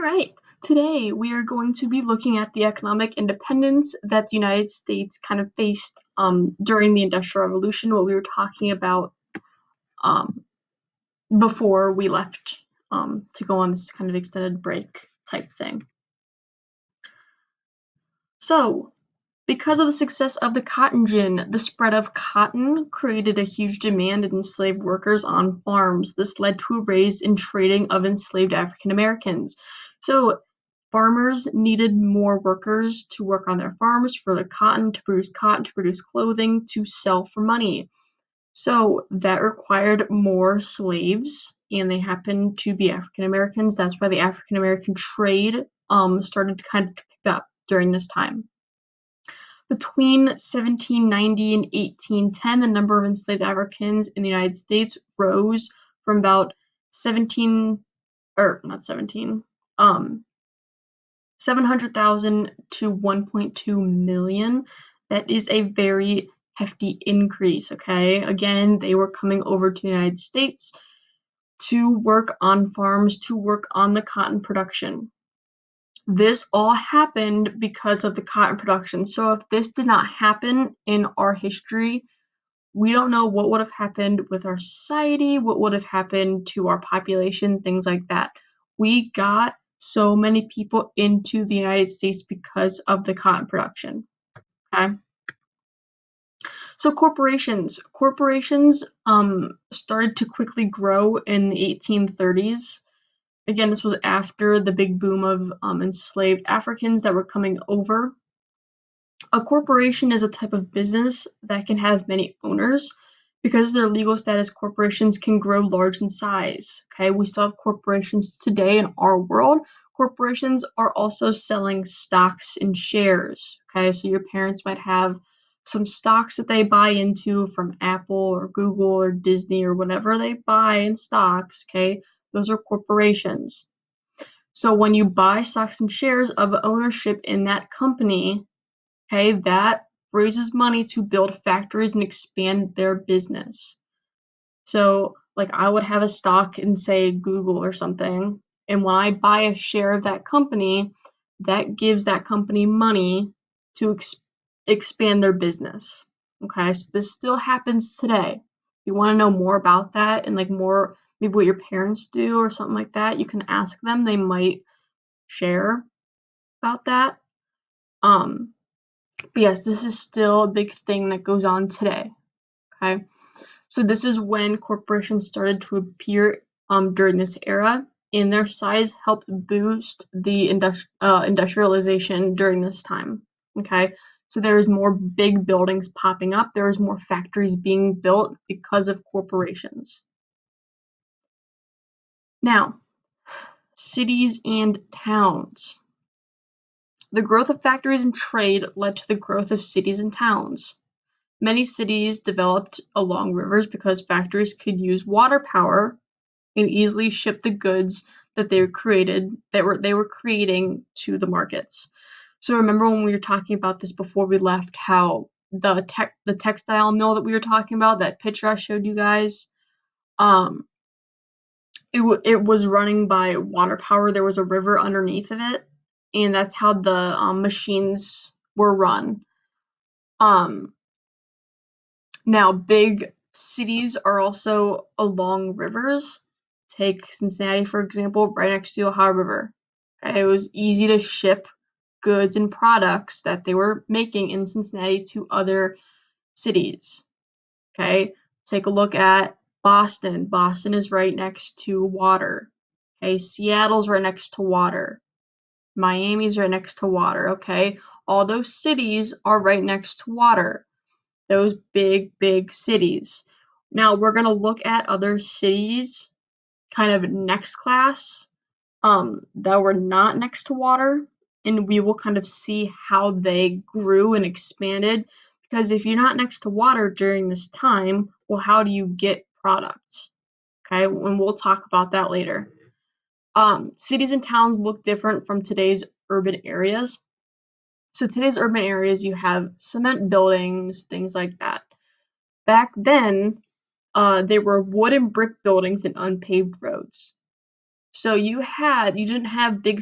Alright, today we are going to be looking at the economic independence that the United States kind of faced during the Industrial Revolution, what we were talking about um, before we left to go on this kind of extended break type thing. So, because of the success of the cotton gin, the spread of cotton created a huge demand in enslaved workers on farms. This led to a rise in trading of enslaved African Americans. So farmers needed more workers to work on their farms for the cotton, to produce clothing, to sell for money. So that required more slaves, and they happened to be African Americans. That's why the African American trade started to kind of pick up during this time. Between 1790 and 1810, the number of enslaved Africans in the United States rose from about 700,000 to 1.2 million. That is a very hefty increase, okay? Again, they were coming over to the United States to work on farms, to work on the cotton production. This all happened because of the cotton production. So if this did not happen in our history, we don't know what would have happened with our society, what would have happened to our population, things like that. We got so many people into the United States because of the cotton production. Okay. So corporations started to quickly grow in the 1830s. Again, this was after the big boom of enslaved Africans that were coming over. A corporation is a type of business that can have many owners. Because of their legal status, corporations can grow large in size. Okay, we still have corporations today in our world. Corporations are also selling stocks and shares. Okay, so your parents might have some stocks that they buy into from Apple or Google or Disney or whatever they buy in stocks. Okay, those are corporations. So when you buy stocks and shares of ownership in that company, okay, that raises money to build factories and expand their business. So, like, I would have a stock in, say, Google or something, and when I buy a share of that company, that gives that company money to expand their business. Okay, so this still happens today. If you want to know more about that and like more maybe what your parents do or something like that, you can ask them. They might share about that. Um, but yes, this is still a big thing that goes on today. Okay, so this is when corporations started to appear during this era, and their size helped boost the industrialization during this time. Okay, so there was more big buildings popping up. There was more factories being built because of corporations. Now, cities and towns. The growth of factories and trade led to the growth of cities and towns. Many cities developed along rivers because factories could use water power and easily ship the goods that they were creating to the markets. So remember when we were talking about this before we left, how the textile mill that we were talking about, that picture I showed you guys, um, it was running by water power. There was a river underneath of it, and that's how the machines were run. Um, Now, big cities are also along rivers. Take Cincinnati, for example, right next to the Ohio River. It was easy to ship goods and products that they were making in Cincinnati to other cities. Okay, take a look at Boston. Boston is right next to water. Okay, Seattle's right next to water. Miami's right next to water. Okay, all those cities are right next to water. Those big cities. Now we're gonna look at other cities kind of next class that were not next to water, and we will kind of see how they grew and expanded, because if you're not next to water during this time, well, how do you get products? Okay, and we'll talk about that later. Cities and towns look different from today's urban areas. So today's urban areas, you have cement buildings, things like that. Back then, they were wood and brick buildings and unpaved roads. So you didn't have big